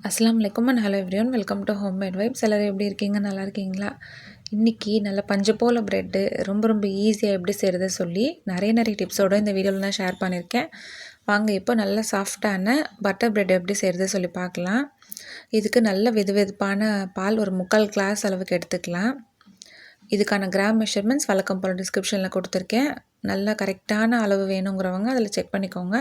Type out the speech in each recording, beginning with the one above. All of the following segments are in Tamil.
அஸ்ஸலாமு அலைக்கும் and hello everyone welcome to homemade vibes. எல்லோரும் எப்படி இருக்கீங்க? நல்லா இருக்கீங்களா? இன்றைக்கி நல்ல பஞ்சு போல் ப்ரெட்டு ரொம்ப ஈஸியாக எப்படி செய்கிறது சொல்லி நிறைய டிப்ஸோடு இந்த வீடியோவில் நான் ஷேர் பண்ணியிருக்கேன். வாங்க இப்போ நல்ல சாஃப்டான பட்டர் ப்ரெட் எப்படி செய்கிறது சொல்லி பார்க்கலாம். இதுக்கு நல்ல வெதுவெதுப்பான பால் ஒரு 3/4 கிளாஸ் அளவுக்கு எடுத்துக்கலாம். இதுக்கான கிராம் மெஷர்மெண்ட்ஸ் வழக்கம் போல் டிஸ்கிரிப்ஷனில் கொடுத்துருக்கேன். நல்லா கரெக்டான அளவு வேணுங்கிறவங்க அதில் செக் பண்ணிக்கோங்க.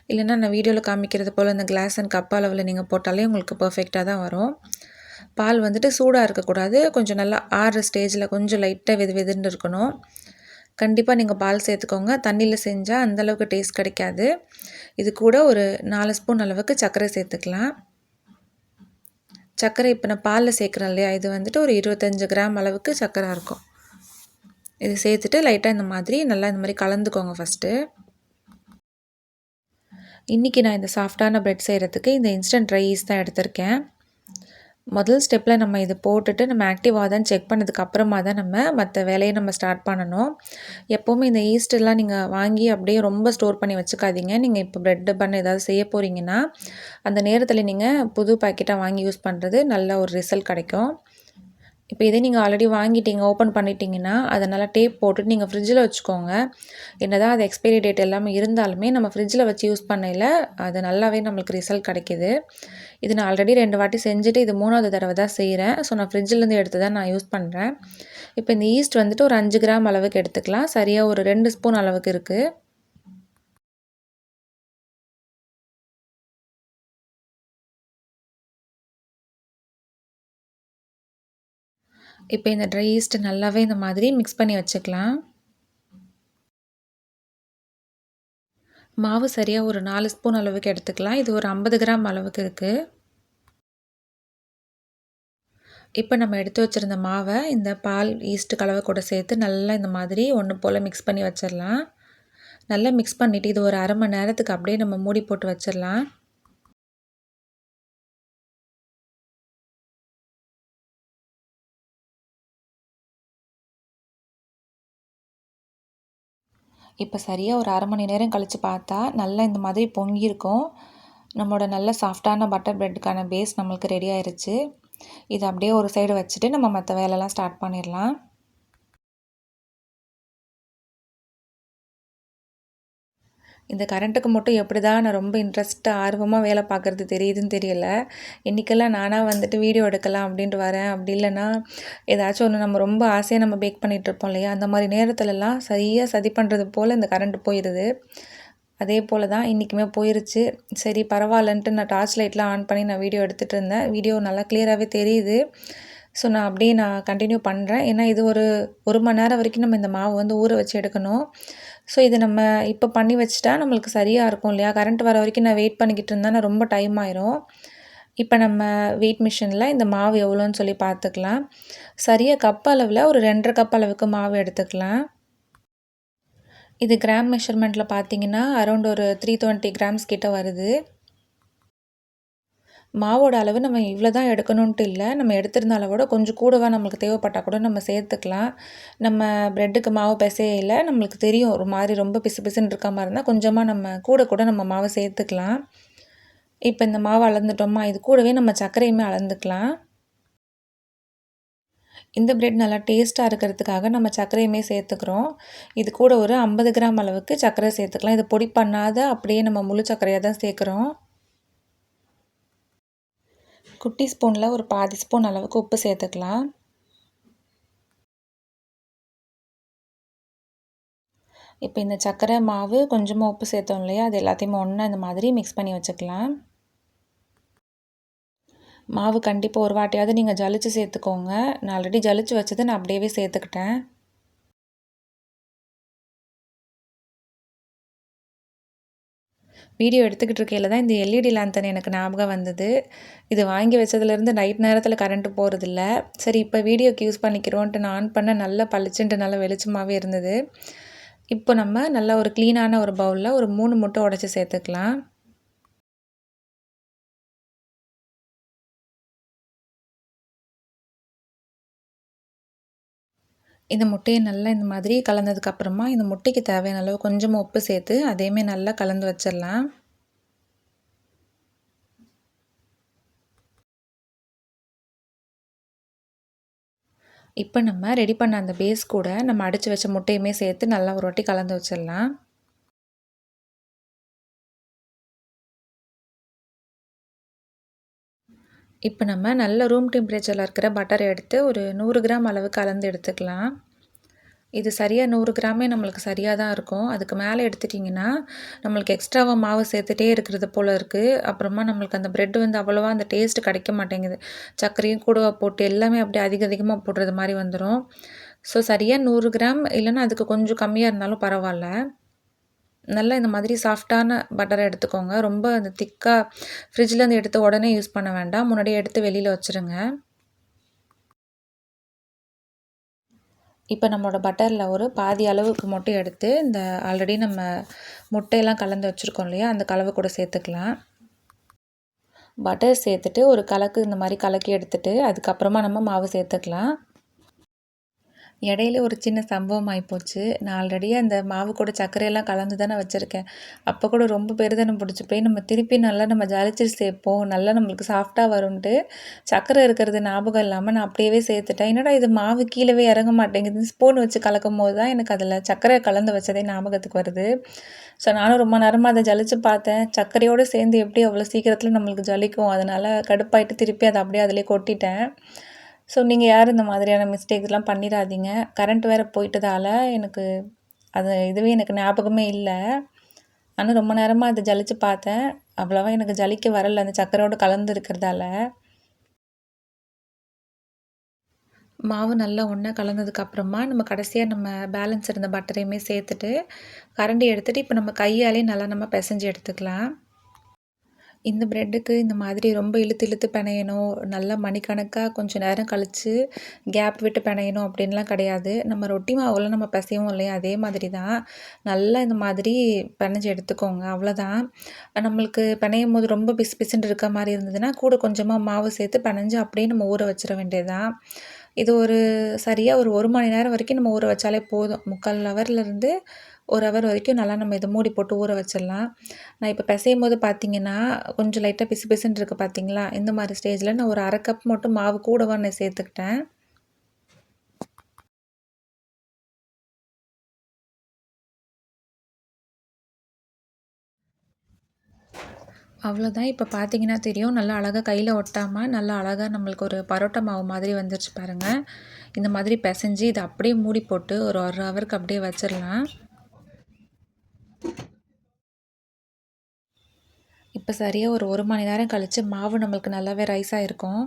இல்லைன்னா நான் வீடியோவில் காமிக்கிறது போல் இந்த கிளாஸ் அண்ட் கப் அளவில் நீங்கள் போட்டாலே உங்களுக்கு பர்ஃபெக்டாக தான் வரும். பால் வந்துட்டு சூடாக இருக்கக்கூடாது, கொஞ்சம் நல்லா ஆறுற ஸ்டேஜில் கொஞ்சம் லைட்டாக வெதுன்னு இருக்கணும். கண்டிப்பாக நீங்கள் பால் சேர்த்துக்கோங்க. தண்ணியில் செஞ்சால் அந்தளவுக்கு டேஸ்ட் கிடைக்காது. இது கூட ஒரு 4 ஸ்பூன் அளவுக்கு சர்க்கரை சேர்த்துக்கலாம். சர்க்கரை இப்போ நான் பாலில் சேர்க்குறேன் இல்லையா, இது வந்துட்டு ஒரு 25 கிராம் அளவுக்கு சர்க்கரை இருக்கும். இது சேர்த்துட்டு லைட்டாக இந்த மாதிரி கலந்துக்கோங்க ஃபஸ்ட்டு. இன்றைக்கி நான் இந்த சாஃப்டான ப்ரெட் செய்கிறதுக்கு இந்த இன்ஸ்டன்ட் ட்ரை ஈஸ்ட் தான் எடுத்திருக்கேன். முதல் ஸ்டெப்பில் நம்ம இது போட்டுட்டு நம்ம ஆக்டிவாக தான் செக் பண்ணதுக்கு அப்புறமா தான் நம்ம மற்ற வேலையை நம்ம ஸ்டார்ட் பண்ணணும். எப்போவுமே இந்த ஈஸ்டெல்லாம் நீங்கள் வாங்கி அப்படியே ரொம்ப ஸ்டோர் பண்ணி வச்சுக்காதீங்க. நீங்கள் இப்போ ப்ரெட் பன் ஏதாவது செய்ய போகிறீங்கன்னா அந்த நேரத்தில் நீங்கள் புது பாக்கெட்டாக வாங்கி யூஸ் பண்ணுறது நல்ல ஒரு ரிசல்ட் கிடைக்கும். இப்போ இதே நீங்கள் ஆல்ரெடி வாங்கிட்டீங்க, ஓப்பன் பண்ணிட்டீங்கன்னா அதை நல்லா டேப் போட்டுட்டு நீங்கள் ஃப்ரிட்ஜில் வச்சுக்கோங்க. என்னதான் அது எக்ஸ்பைரி டேட் எல்லாமே இருந்தாலுமே நம்ம ஃப்ரிட்ஜில் வச்சு யூஸ் பண்ணையில் அது நல்லாவே நம்மளுக்கு ரிசல்ட் கிடைக்கிது. இது நான் ஆல்ரெடி 2 வாட்டி செஞ்சுட்டு இது 3வது தடவை தான் செய்கிறேன். ஸோ நான் ஃப்ரிட்ஜிலேருந்து எடுத்து தான் நான் யூஸ் பண்ணுறேன். இப்போ இந்த ஈஸ்ட் வந்துட்டு ஒரு 5 கிராம் அளவுக்கு எடுத்துக்கலாம். சரியாக ஒரு 2 ஸ்பூன் அளவுக்கு இருக்குது. இப்போ இந்த ட்ரை ஈஸ்ட் நல்லாவே இந்த மாதிரி மிக்ஸ் பண்ணி வச்சுக்கலாம். மாவு சரியாக ஒரு 4 ஸ்பூன் அளவுக்கு எடுத்துக்கலாம். இது ஒரு 50 கிராம் அளவுக்கு இருக்குது. இப்போ நம்ம எடுத்து வச்சுருந்த மாவை இந்த பால் ஈஸ்ட் கலவை கூட சேர்த்து நல்லா இந்த மாதிரி ஒன்று போல் மிக்ஸ் பண்ணி வச்சிடலாம். நல்லா மிக்ஸ் பண்ணிவிட்டு இது ஒரு 1/2 மணி நேரத்துக்கு அப்படியே நம்ம மூடி போட்டு வச்சிடலாம். இப்போ சரியாக ஒரு 1/2 மணி நேரம் கழித்து பார்த்தா நல்லா இந்த மாதிரி பொங்கியிருக்கும். நம்மளோட நல்ல சாஃப்டான பட்டர் ப்ரெட்டுக்கான பேஸ் நம்மளுக்கு ரெடி ஆயிடுச்சு. இதை அப்படியே ஒரு சைடு வச்சுட்டு நம்ம மற்ற வேலைலாம் ஸ்டார்ட் பண்ணிடலாம். இந்த கரண்ட்டுக்கு மட்டும் எப்படி தான் நான் ரொம்ப இன்ட்ரெஸ்ட்டாக ஆர்வமாக வேலை பார்க்குறது தெரியுதுன்னு தெரியல. இன்றைக்கெல்லாம் நானாக வந்துட்டு வீடியோ எடுக்கலாம் அப்படின்ட்டு வரேன். அப்படி இல்லைன்னா ஏதாச்சும் ஒன்று நம்ம ரொம்ப ஆசையாக நம்ம பேக் பண்ணிகிட்ருப்போம் இல்லையா, அந்த மாதிரி நேரத்துலலாம் சரியாக சதி பண்ணுறது போல் இந்த கரண்ட் போயிடுது. அதே போல் தான் இன்றைக்குமே போயிருச்சு. சரி பரவாயில்லன்ட்டு நான் டார்ச் லைட்லாம் ஆன் பண்ணி நான் வீடியோ எடுத்துகிட்டு இருந்தேன். வீடியோ நல்லா கிளியராகவே தெரியுது. ஸோ நான் அப்படியே கண்டினியூ பண்ணுறேன். ஏன்னா இது ஒரு 1 மணி நேரம் வரைக்கும் நம்ம இந்த மாவு வந்து ஊற வச்சு எடுக்கணும். ஸோ இது நம்ம இப்போ பண்ணி வச்சுட்டா நம்மளுக்கு சரியாக இருக்கும் இல்லையா. கரண்ட் வர வரைக்கும் நான் வெயிட் பண்ணிக்கிட்டு இருந்தேன்னா ரொம்ப டைம் ஆயிரும். இப்போ நம்ம வெயிட் மிஷினில் இந்த மாவு எவ்வளோன்னு சொல்லி பார்த்துக்கலாம். சரியாக கப் அளவில் ஒரு 2.5 கப் அளவுக்கு மாவு எடுத்துக்கலாம். இது கிராம் மெஷர்மெண்ட்டில் பார்த்தீங்கன்னா அரௌண்ட் ஒரு 320 கிராம்ஸ் கிட்ட வருது. மாவோட அளவு நம்ம இவ்வளோ தான் எடுக்கணுன்ட்டு இல்லை. நம்ம எடுத்திருந்த அளவோட கொஞ்சம் கூடவா நம்மளுக்கு தேவைப்பட்டால் கூட நம்ம சேர்த்துக்கலாம். நம்ம ப்ரெட்டுக்கு மாவு பிசையல நம்மளுக்கு தெரியும் ஒரு மாதிரி ரொம்ப பிசுன்னு இருக்க மாதிரி இருந்தால் கொஞ்சமாக நம்ம கூட நம்ம மாவை சேர்த்துக்கலாம். இப்போ இந்த மாவு அளந்துட்டோமா, இது கூடவே நம்ம சர்க்கரையுமே அளந்துக்கலாம். இந்த ப்ரெட் நல்லா டேஸ்ட்டாக இருக்கிறதுக்காக நம்ம சர்க்கரையுமே சேர்த்துக்கிறோம். இது கூட ஒரு 50 கிராம் அளவுக்கு சர்க்கரை சேர்த்துக்கலாம். இது பொடி பண்ணாத அப்படியே நம்ம முழு சர்க்கரையாக தான் சேர்க்குறோம். குட்டி ஸ்பூனில் ஒரு பாதி ஸ்பூன் அளவுக்கு உப்பு சேர்த்துக்கலாம். இப்போ இந்த சர்க்கரை மாவு கொஞ்சமாக உப்பு சேர்த்தோம் இல்லையா, அது எல்லாத்தையுமே ஒன்றா இந்த மாதிரி மிக்ஸ் பண்ணி வச்சுக்கலாம். மாவு கண்டிப்பாக ஒரு வாட்டியாவது நீங்கள் ஜலிச்சு சேர்த்துக்கோங்க. நான் ஆல்ரெடி ஜலிச்சு வச்சது நான் அப்படியே சேர்த்துக்கிட்டேன். வீடியோ எடுத்துக்கிட்டு இருக்கையில் தான் இந்த எல்இடி லேந்தன் எனக்கு ஞாபகம் வந்தது. இது வாங்கி வச்சதுலேருந்து நைட் நேரத்தில் கரண்ட்டு போகிறதில்ல. சரி இப்போ வீடியோக்கு யூஸ் பண்ணிக்கிறோன்ட்டு நான் ஆன் பண்ண நல்லா பளிச்சுன்ட்டு நல்லா வெளிச்சமாகவே இருந்தது. இப்போ நம்ம நல்லா ஒரு க்ளீனான ஒரு பவுலில் ஒரு 3 முட்டை உடச்சி சேர்த்துக்கலாம். இந்த முட்டையை நல்லா இந்த மாதிரி கலந்ததுக்கப்புறமா இந்த முட்டைக்கு தேவையான அளவு கொஞ்சமாக உப்பு சேர்த்து அதையுமே நல்லா கலந்து வச்சிடலாம். இப்போ நம்ம ரெடி பண்ண அந்த பேஸ் கூட நம்ம அடித்து வச்ச முட்டையுமே சேர்த்து நல்லா ஒரு வாட்டி கலந்து வச்சிடலாம். இப்போ நம்ம நல்ல ரூம் டெம்பரேச்சரில் இருக்கிற பட்டரை எடுத்து ஒரு 100 கிராம் அளவு கலந்து எடுத்துக்கலாம். இது சரியாக 100 கிராமே நம்மளுக்கு சரியாக தான் இருக்கும். அதுக்கு மேலே எடுத்துட்டிங்கன்னா நம்மளுக்கு எக்ஸ்ட்ராவாக மாவு சேர்த்துட்டே இருக்கிறது போல் இருக்குது. அப்புறமா நம்மளுக்கு அந்த ப்ரெட் வந்து அவ்வளோவா அந்த டேஸ்ட் கிடைக்க மாட்டேங்குது. சர்க்கரையும் கூட போட்டு எல்லாமே அப்படியே அதிகமாக போடுறது மாதிரி வந்துடும். ஸோ சரியாக 100 கிராம் இல்லைன்னா அதுக்கு கொஞ்சம் கம்மியாக இருந்தாலும் பரவாயில்ல. நல்லா இந்த மாதிரி சாஃப்டான பட்டரை எடுத்துக்கோங்க. ரொம்ப அந்த திக்காக ஃப்ரிட்ஜ்லேருந்து எடுத்து உடனே யூஸ் பண்ண வேண்டாம். முன்னாடியே எடுத்து வெளியில் வச்சுருங்க. இப்போ நம்மளோட பட்டரில் ஒரு பாதி அளவுக்கு மட்டும் எடுத்து இந்த ஆல்ரெடி நம்ம முட்டையெல்லாம் கலந்து வச்சுருக்கோம் இல்லையா, அந்த கலவை கூட சேர்த்துக்கலாம். பட்டர் சேர்த்துட்டு ஒரு கலக்கு இந்த மாதிரி கலக்கி எடுத்துகிட்டு அதுக்கப்புறமா நம்ம மாவு சேர்த்துக்கலாம். இடையில ஒரு சின்ன சம்பவம் ஆகிப்போச்சு. நான் ஆல்ரெடி அந்த மாவு கூட சர்க்கரையெல்லாம் கலந்து தானே வச்சுருக்கேன். அப்போ கூட ரொம்ப பெரிதனம் பிடிச்சி போய் நம்ம திருப்பி நல்லா நம்ம ஜலிச்சு சேர்ப்போம், நல்லா நம்மளுக்கு சாஃப்டாக வரும்ன்ட்டு சர்க்கரை இருக்கிறது ஞாபகம் இல்லாமல் நான் அப்படியே சேர்த்துட்டேன். என்னடா இது மாவு கீழவே இறங்க மாட்டேங்குது, ஸ்பூன் வச்சு கலக்கும் போது தான் எனக்கு அதில் சர்க்கரை கலந்து வச்சதே ஞாபகத்துக்கு வருது. ஸோ நானும் ரொம்ப நேரமாக அதை ஜலிச்சு பார்த்தேன். சர்க்கரையோடு சேர்ந்து எப்படி அவ்வளோ சீக்கிரத்தில் நம்மளுக்கு ஜலிக்கும், அதனால் கடுப்பாயிட்டு திருப்பி அதை அப்படியே அதிலே கொட்டிட்டேன். ஸோ நீங்கள் யாரும் இந்த மாதிரியான மிஸ்டேக்ஸ்லாம் பண்ணிடாதீங்க. கரண்ட் வேறு போயிட்டதால் எனக்கு இதுவே எனக்கு ஞாபகமே இல்லை. ஆனால் ரொம்ப நேரமாக அதை ஜலிச்சு பார்த்தேன். அவ்வளோவா எனக்கு ஜலிக்க வரல அந்த சர்க்கரையோடு கலந்து இருக்கிறதால. மாவு நல்லா ஒன்றா கலந்ததுக்கப்புறமா நம்ம கடைசியாக நம்ம பேலன்ஸ் இருந்த பட்டரையுமே சேர்த்துட்டு கரண்டி எடுத்துகிட்டு இப்போ நம்ம கையாலே நல்லா நம்ம பிசைஞ்சு எடுத்துக்கலாம். இந்த ப்ரெட்டுக்கு இந்த மாதிரி ரொம்ப இழுத்து இழுத்து பிணையணும், நல்லா மணிக்கணக்காக கொஞ்சம் நேரம் கழித்து கேப் விட்டு பிணையணும் அப்படின்லாம் கிடையாது. நம்ம ரொட்டி மாவுலாம் நம்ம பிசைவோம் இல்லையா, அதே மாதிரி தான். நல்லா இந்த மாதிரி பிணைஞ்சு எடுத்துக்கோங்க, அவ்வளோதான். நம்மளுக்கு பிணையும் போது ரொம்ப பிசு பிசுன்னு இருக்க மாதிரி இருந்ததுன்னா கூட கொஞ்சமாக மாவு சேர்த்து பிணைஞ்சு அப்படியே நம்ம ஊற வச்சிட வேண்டியது தான். இது சரியாக ஒரு மணி நேரம் வரைக்கும் நம்ம ஊற வச்சாலே போதும். 3/4 ஹவர்லேருந்து 1 ஹவர் வரைக்கும் நல்லா நம்ம இதை மூடி போட்டு ஊற வச்சிடலாம். நான் இப்போ பிசையும்போது பார்த்தீங்கன்னா கொஞ்சம் லைட்டாக பிசு பிசுன்னு இருக்குது பார்த்தீங்களா, இந்த மாதிரி ஸ்டேஜில் நான் ஒரு 1/2 கப் மட்டும் மாவு கூடவா நான் சேர்த்துக்கிட்டேன். அவ்வளோதான். இப்போ பார்த்தீங்கன்னா தெரியும், நல்லா அழகாக கையில் ஒட்டாமல் நல்லா அழகாக நம்மளுக்கு ஒரு பரோட்டா மாவு மாதிரி வந்துருச்சு பாருங்கள். இந்த மாதிரி பிசைஞ்சு இதை அப்படியே மூடி போட்டு ஒரு 1 ஹவருக்கு அப்படியே வச்சிடலாம். இப்போ சரியாக ஒரு மணி நேரம் கழித்து மாவு நம்மளுக்கு நல்லாவே ரைஸாக இருக்கும்.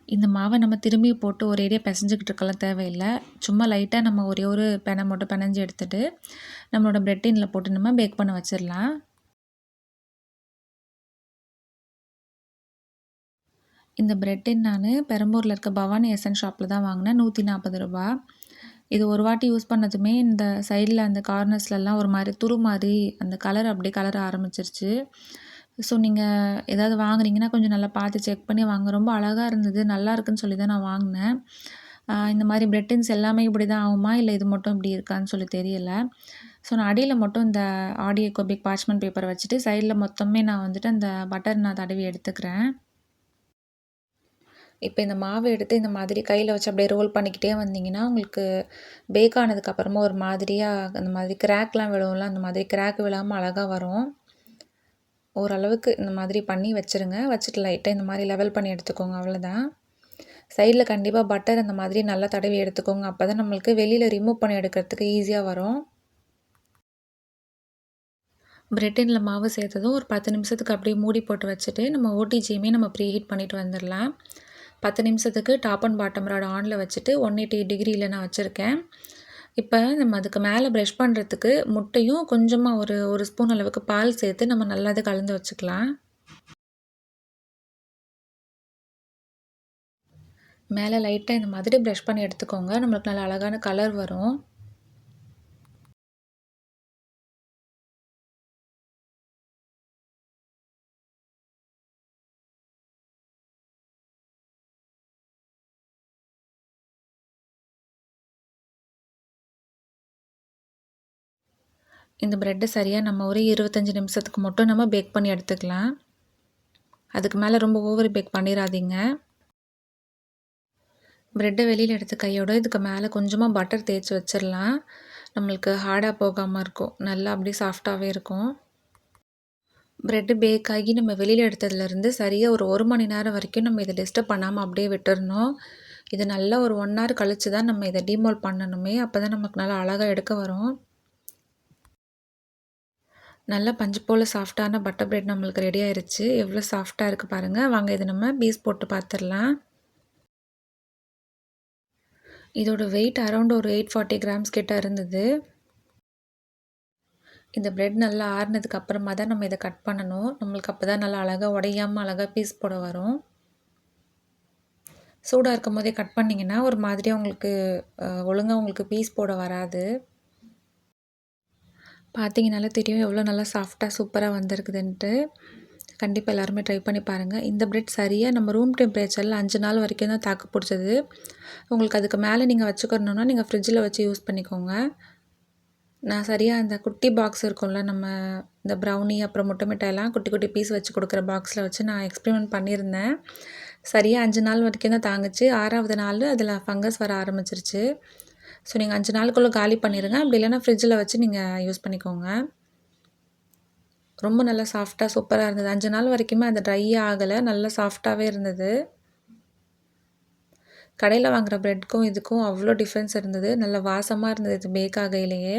இந்த மாவை நம்ம திரும்பி போட்டு ஒரேடியாக பிசைஞ்சிக்கிட்டு இருக்கலாம் தேவையில்லை. சும்மா லைட்டாக நம்ம ஒரே ஒரு பெனை மட்டும் பிணைஞ்சு எடுத்துகிட்டு நம்மளோட ப்ரெட் டின்னில் போட்டு நம்ம பேக் பண்ண வச்சிடலாம். இந்த ப்ரெட் டின் நான் பெரம்பூரில் இருக்க பவானி எசன் ஷாப்பில் தான் வாங்கினேன். 140 ரூபா. இது ஒரு வாட்டி யூஸ் பண்ணதுமே இந்த சைடில் அந்த கார்னர்ஸ்லலாம் ஒரு மாதிரி துரு மாதிரி அந்த கலர் அப்படியே கலர ஆரம்பிச்சிருச்சு. ஸோ நீங்கள் ஏதாவது வாங்குனீங்கன்னா கொஞ்சம் நல்லா பார்த்து செக் பண்ணி வாங்க. ரொம்ப அழகாக இருந்தது, நல்லா இருக்குன்னு சொல்லி தான் நான் வாங்கினேன். இந்த மாதிரி ப்ரெட் டின்ஸ் எல்லாமே இப்படி தான் ஆகுமா, இல்லை இது மட்டும் இப்படி இருக்கான்னு சொல்லி தெரியல. ஸோ நான் அடியில் மட்டும் இந்த ஆடியோ கோபிக் பார்ச்மெண்ட் பேப்பரை வச்சுட்டு சைடில் மொத்தமே நான் வந்துட்டு அந்த பட்டர் நான் தடவி எடுத்துக்கிறேன். இப்போ இந்த மாவு எடுத்து இந்த மாதிரி கையில் வச்சு அப்படியே ரோல் பண்ணிக்கிட்டே வந்தீங்கன்னா உங்களுக்கு பேக் ஆனதுக்கப்புறமா ஒரு மாதிரியாக அந்த மாதிரி கிராக்லாம் விழுவும்ல, அந்த மாதிரி கிராக் விழாமல் அழகாக வரும். ஓரளவுக்கு இந்த மாதிரி பண்ணி வச்சுருங்க. வச்சுட்டு லைட்டாக இந்த மாதிரி லெவல் பண்ணி எடுத்துக்கோங்க, அவ்வளோதான். சைடில் கண்டிப்பாக பட்டர் அந்த மாதிரி நல்லா தடவி எடுத்துக்கோங்க. அப்போ தான் நம்மளுக்கு வெளியில் ரிமூவ் பண்ணி எடுக்கிறதுக்கு ஈஸியாக வரும். ப்ரெட் டின்னில் மாவு சேர்த்ததும் ஒரு 10 நிமிஷத்துக்கு அப்படியே மூடி போட்டு வச்சுட்டு நம்ம ஓடிஜியுமே நம்ம ப்ரீ ஹீட் பண்ணிட்டு வந்துடலாம். 10 நிமிஷத்துக்கு டாப் அண்ட் பாட்டம் ராட் ஆனில் வச்சுட்டு 180 டிகிரியில் நான் வச்சுருக்கேன். இப்போ நம்ம அதுக்கு மேலே ப்ரஷ் பண்ணுறதுக்கு முட்டையும் கொஞ்சமாக ஒரு ஸ்பூன் அளவுக்கு பால் சேர்த்து நம்ம நல்லா அதை கலந்து வச்சுக்கலாம். மேலே லைட்டாக இந்த மாதிரி ப்ரஷ் பண்ணி எடுத்துக்கோங்க, நம்மளுக்கு நல்லா அழகான கலர் வரும். இந்த ப்ரெட்டை சரியாக நம்ம ஒரு 25 நிமிஷத்துக்கு மட்டும் நம்ம பேக் பண்ணி எடுத்துக்கலாம். அதுக்கு மேலே ரொம்ப ஓவர் பேக் பண்ணிடாதீங்க. ப்ரெட்டை வெளியில் எடுத்து கையோட இதுக்கு மேலே கொஞ்சமாக பட்டர் தேய்ச்சி வச்சிடலாம். நம்மளுக்கு ஹார்டாக போகாமல் இருக்கும். நல்லா அப்படியே சாஃப்டாகவே இருக்கும். ப்ரெட்டு பேக் ஆகி நம்ம வெளியில் எடுத்ததுலேருந்து சரியாக ஒரு 1 மணி நேரம் வரைக்கும் நம்ம இதை டிஸ்டர்ப் பண்ணாமல் அப்படியே விட்டுறணும். இது நல்லா ஒரு 1 ஹவர் கழித்து தான் நம்ம இதை டீமோல்ட் பண்ணணுமே. அப்போ தான் நமக்கு நல்லா அழகாக எடுக்க வரும். நல்லா பஞ்சு போல் சாஃப்டான பட்டர் ப்ரெட் நம்மளுக்கு ரெடி ஆயிடுச்சு. எவ்வளோ சாஃப்டாக இருக்குது பாருங்கள். வாங்க இதை நம்ம பீஸ் போட்டு பார்த்துடலாம். இதோட வெயிட் அரௌண்ட் ஒரு 840 கிராம்ஸ் கிட்ட இருந்தது. இந்த ப்ரெட் நல்லா ஆறுனதுக்கு அப்புறமா தான் நம்ம இதை கட் பண்ணணும். நம்மளுக்கு அப்போ தான் நல்லா அழகாக உடையாமல் அழகாக பீஸ் போட வரும். சூடாக இருக்கும் போதே கட் பண்ணிங்கன்னா ஒரு மாதிரியாக உங்களுக்கு ஒழுங்காக உங்களுக்கு பீஸ் போட வராது. பார்த்தீங்கனாலே தெரியும் எவ்வளோ நல்லா சாஃப்டாக சூப்பராக வந்திருக்குதுன்ட்டு. கண்டிப்பாக எல்லாருமே ட்ரை பண்ணி பாருங்கள். இந்த ப்ரெட் சரியாக நம்ம ரூம் டெம்பரேச்சரில் 5 நாள் வரைக்கும் தான் தாக்கு பிடிச்சது. உங்களுக்கு அதுக்கு மேலே நீங்கள் வச்சுக்கணுன்னா நீங்கள் ஃப்ரிட்ஜில் வச்சு யூஸ் பண்ணிக்கோங்க. நான் சரியாக அந்த குட்டி பாக்ஸ் இருக்கும்ல, நம்ம இந்த ப்ரௌனி அப்புறம் முட்டை மிட்டாயெல்லாம் குட்டி குட்டி பீஸ் வச்சு கொடுக்குற பாக்ஸில் வச்சு நான் எக்ஸ்பெரிமெண்ட் பண்ணியிருந்தேன். சரியாக 5 நாள் வரைக்கும் தான் தாங்குச்சு. 6வது நாள் அதில் ஃபங்கஸ் வர ஆரம்பிச்சிருச்சு. ஸோ நீங்கள் 5 நாளுக்குள்ளே காலி பண்ணிடுங்க. அப்படி இல்லைன்னா ஃப்ரிட்ஜில் வச்சு நீங்கள் யூஸ் பண்ணிக்கோங்க. ரொம்ப நல்லா சாஃப்டாக சூப்பராக இருந்தது. 5 நாள் வரைக்குமே அது ட்ரையே ஆகலை. நல்லா சாஃப்டாகவே இருந்தது. கடையில் வாங்குகிற ப்ரெட்டுக்கும் இதுக்கும் அவ்வளோ டிஃப்ரென்ஸ் இருந்தது. நல்ல வாசமாக இருந்தது இது பேக் ஆகையிலேயே.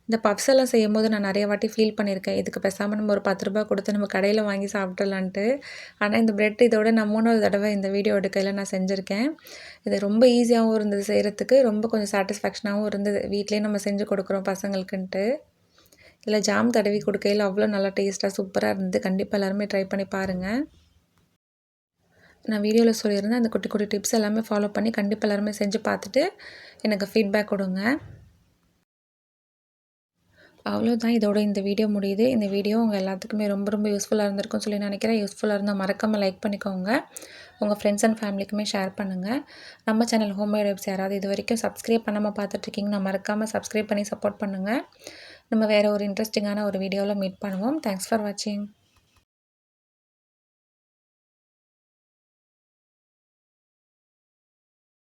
இந்த பப்ஸ் எல்லாம் செய்யும்போது நான் நிறைய வாட்டி ஃபீல் பண்ணியிருக்கேன். இதுக்கு பேசாமல் நம்ம ஒரு ₹10 கொடுத்து நம்ம கடையில் வாங்கி சாப்பிட்றலான்ட்டு. ஆனால் இந்த ப்ரெட் இதோட நான் 3வது தடவை இந்த வீடியோ எடுக்கையில் நான் செஞ்சுருக்கேன். இது ரொம்ப ஈஸியாகவும் இருந்தது செய்கிறதுக்கு. ரொம்ப கொஞ்சம் சாட்டிஸ்ஃபேக்ஷனாகவும் இருந்தது. வீட்டிலேயே நம்ம செஞ்சு கொடுக்குறோம் பசங்களுக்குன்ட்டு. இல்லை ஜாம் தடவி கொடுக்கையில் அவ்வளோ நல்லா டேஸ்ட்டாக சூப்பராக இருந்தது. கண்டிப்பாக எல்லாருமே ட்ரை பண்ணி பாருங்கள். நான் வீடியோவில் சொல்லியிருந்தேன் அந்த குட்டி குட்டி டிப்ஸ் எல்லாமே ஃபாலோ பண்ணி கண்டிப்பாக எல்லாருமே செஞ்சு பார்த்துட்டு எனக்கு ஃபீட்பேக் கொடுங்க. அவ்வளோதான், இதோட இந்த வீடியோ முடியுது. இந்த வீடியோ உங்கள் எல்லாத்துக்குமே ரொம்ப ரொம்ப யூஸ்ஃபுல்லாக இருந்திருக்கும்னு சொல்லி நினைக்கிறேன். யூஸ்ஃபுல்லாக இருந்தால் மறக்காமல் லைக் பண்ணிக்கோங்க. உங்கள் ஃப்ரெண்ட்ஸ் அண்ட் ஃபேமிலிக்குமே ஷேர் பண்ணுங்கள். நம்ம சேனல் ஹோம்மேட் வைப்ஸ் யாராவது இது வரைக்கும் சப்ஸ்கிரைப் பண்ணாமல் பார்த்துட்ருக்கீங்கன்னா மறக்காமல் சப்ஸ்கிரைப் பண்ணி சப்போர்ட் பண்ணுங்கள். நம்ம வேறு ஒரு இன்ட்ரெஸ்டிங்கான ஒரு வீடியோவில் மீட் பண்ணுவோம். தேங்க்ஸ் ஃபார் வாட்சிங்.